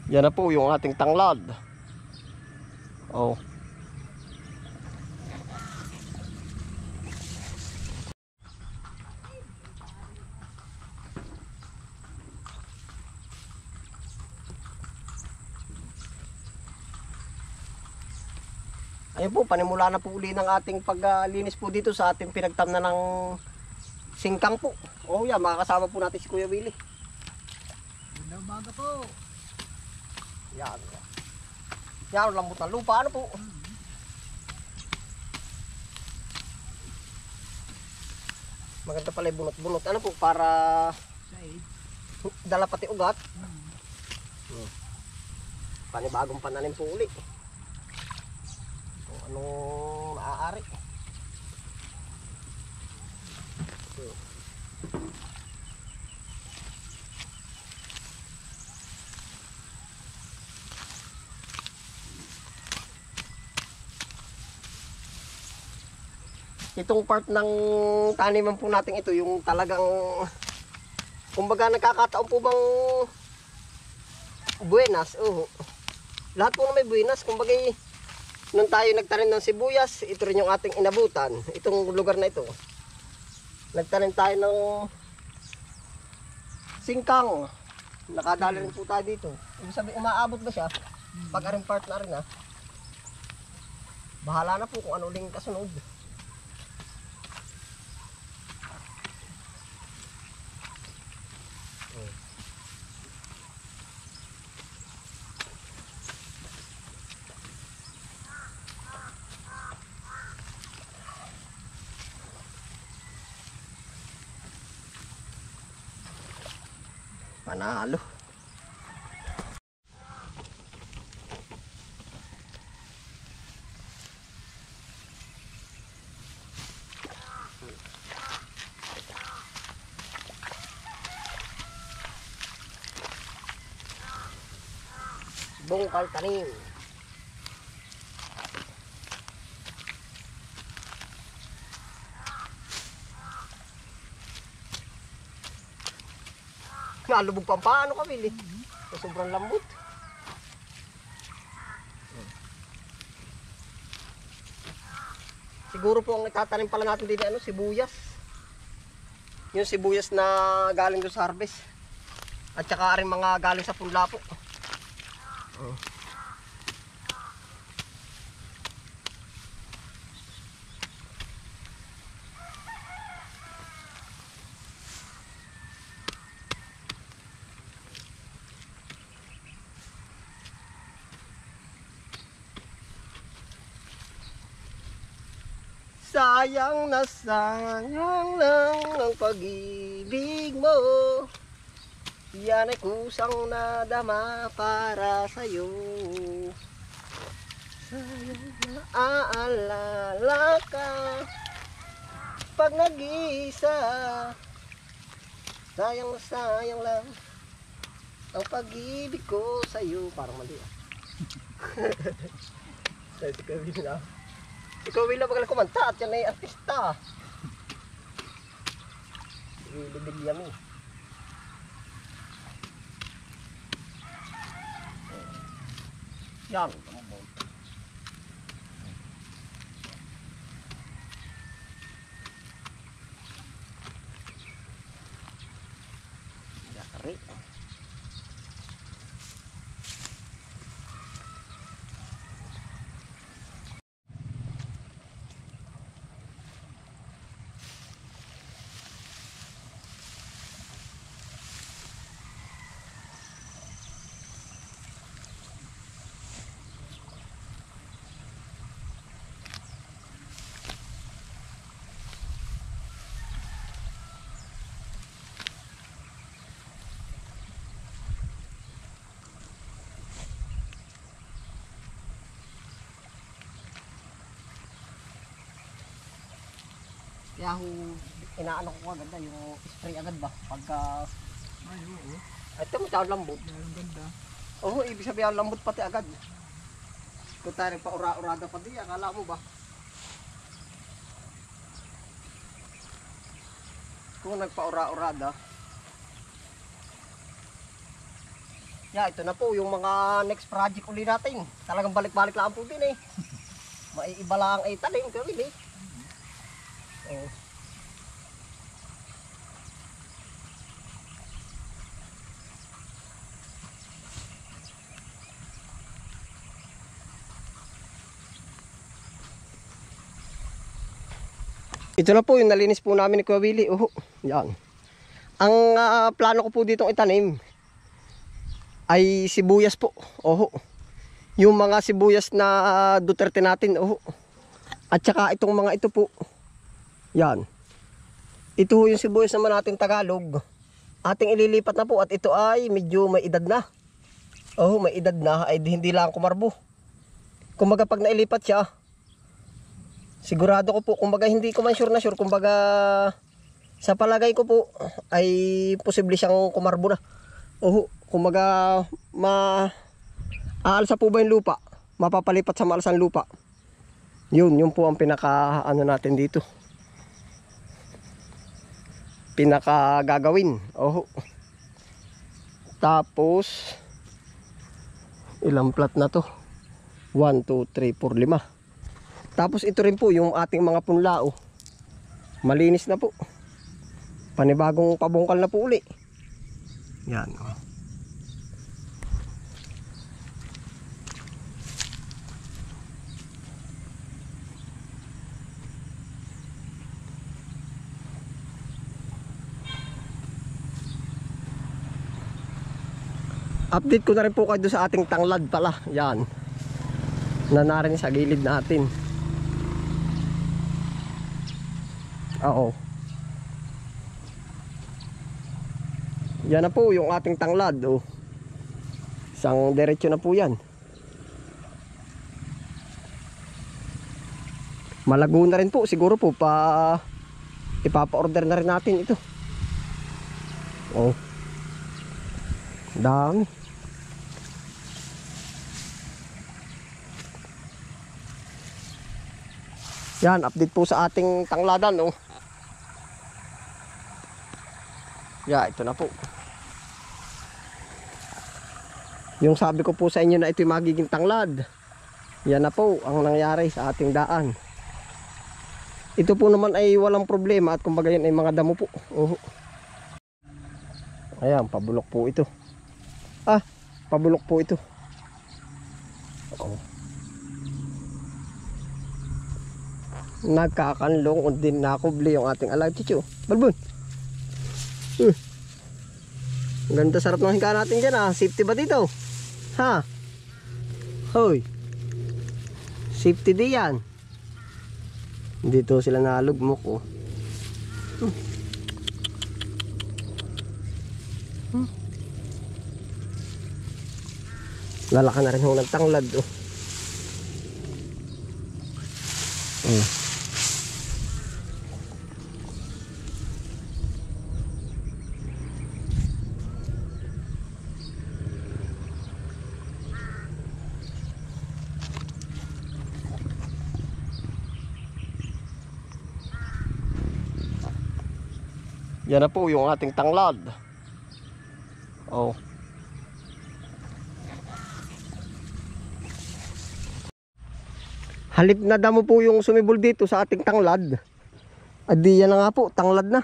Yan na po yung ating tanglad. Oh. Ayun po, panimula na po uli ng ating paglinis po dito sa ating pinagtamna ng singkang po. Oh yan, makakasama po natin si Kuya Willie. Ganda umaga po. Yan. Yan, lambot ng lupa. Ano po? Maganda pala yung bunot-bunot. Ano po, para Side. dala pati ugat. Panibagong pananim po uli. Kung anong maaari. Itong part ng taniman po natin ito, yung talagang kumbaga nagkakataon po bang buenas. Lahat po na may buenas. Kumbaga nung tayo nagtanim ng sibuyas, ito rin yung ating inabutan. Itong lugar na ito. Nagtanim tayo ng singkang. Nakadala rin po tayo dito. Ibig sabihin, umaabot ba siya? Pag aring part na rin ha. Bahala na po kung ano uling kasunod. Panalo. Bongkal tanim. Nalubog pa paano ka, Willie? Sobrang lambot. Siguro po ang itatanim pala natin din ano, sibuyas. Yung sibuyas na galing doon sa harvest. At saka rin mga galing sa punla po. Sayang na sayang lang ang pag-ibig mo. Yan ay kusang nadama para sa'yo. Sayang na aalala ka pag nag-iisa. Sayang na sayang lang ang pag-ibig ko sa'yo. Parang mali ah. Sabi ko na. Ikaw Willie magalang kumanta at yan ay artista. Willie Bilyami. Yan. Yakari. Kaya inaano ko agad na yung spray agad ba pagka Ay, oo. ito mo tawag lambot. Ang ganda. Oo, ibig sabihin lambot pati agad. Kung tayo nagpa-ura-urada pa di, akala mo ba? Kung nagpa-ura-urada, Yeah, ito na po yung mga next project uli natin. Talagang balik-balik lang po din eh. Maiiba lang ay talim kami eh. Oh. Ito na po yung nalinis po namin ni Kuya Willie. Yan. Ang plano ko po ditong itanim ay sibuyas po. Yung mga sibuyas na Duterte natin. At saka itong mga ito po. Yan. Ito yung sibuyas naman natin Tagalog. Ating ililipat na po at ito ay medyo may edad na. May edad na ay hindi lang kumarbo. Kumbaga pag nailipat siya, sigurado ko po, kumbaga hindi ko man sure na sure, kumbaga sa palagay ko po ay posible siyang kumarbo na. Kumbaga aalsa po ba yung lupa? Mapapalipat sa maalasang lupa. Yun po ang pinaka ano natin dito. Pinaka gagawin. Tapos ilang plat na to? 1, 2, 3, 4, 5. Tapos ito rin po yung ating mga punlao. Malinis na po. Panibagong pabungkal na po uli. Yan. Update ko na rin po kayo sa ating tanglad pala. Yan. Na narin sa gilid natin. Yan na po yung ating tanglad. Isang diretso na po yan. Malago na rin po. Siguro po ipapa-order na rin natin ito. Dami. Yan, update po sa ating tangladan. Ito na po. Yung sabi ko po sa inyo na ito'y magiging tanglad. Yan na po ang nangyari sa ating daan. Ito po naman ay walang problema at kumbaga yan ay mga damo po. Ayan, pabulok po ito. Pabulok po ito. Nagkakanlong o din nakubli yung ating alagchicho. Balbon. Ganda, sarap ng hingga natin dyan. Safety ba dito? Hoy. Safety di yan. Dito sila nalugmok. Lalaka na rin ho ng tanglad. Yan na po yung ating tanglad. Halip na damo po yung sumibol dito sa ating tanglad. Adi yan na nga po, tanglad na.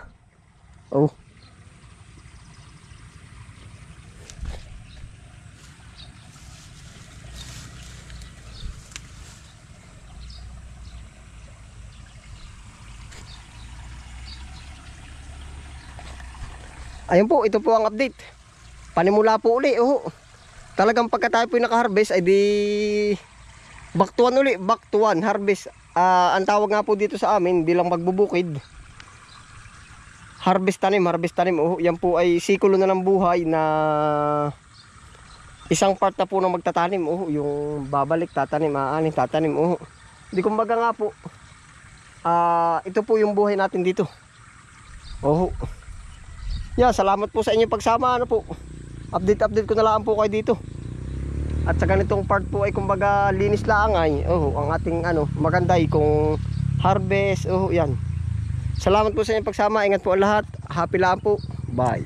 Ayun po, ito po ang update. Panimula po uli. Talagang pagka tayo po naka-harvest ay di back to one uli, back to one harvest. Ang tawag nga po dito sa amin bilang magbubukid, harvest tanim. Yan po ay sikulo na ng buhay na isang part na po na magtatanim. Yung babalik, tatanim, aanin, tatanim. Di kumbaga nga po, ito po yung buhay natin dito. Salamat po sa inyong pagsama. Update ko na lang po kayo dito. At sa ganitong part po ay kumbaga linis lang ay ang ating maganda kung harvest. Yan. Salamat po sa inyong pagsama. Ingat po ang lahat. Happy lang po. Bye.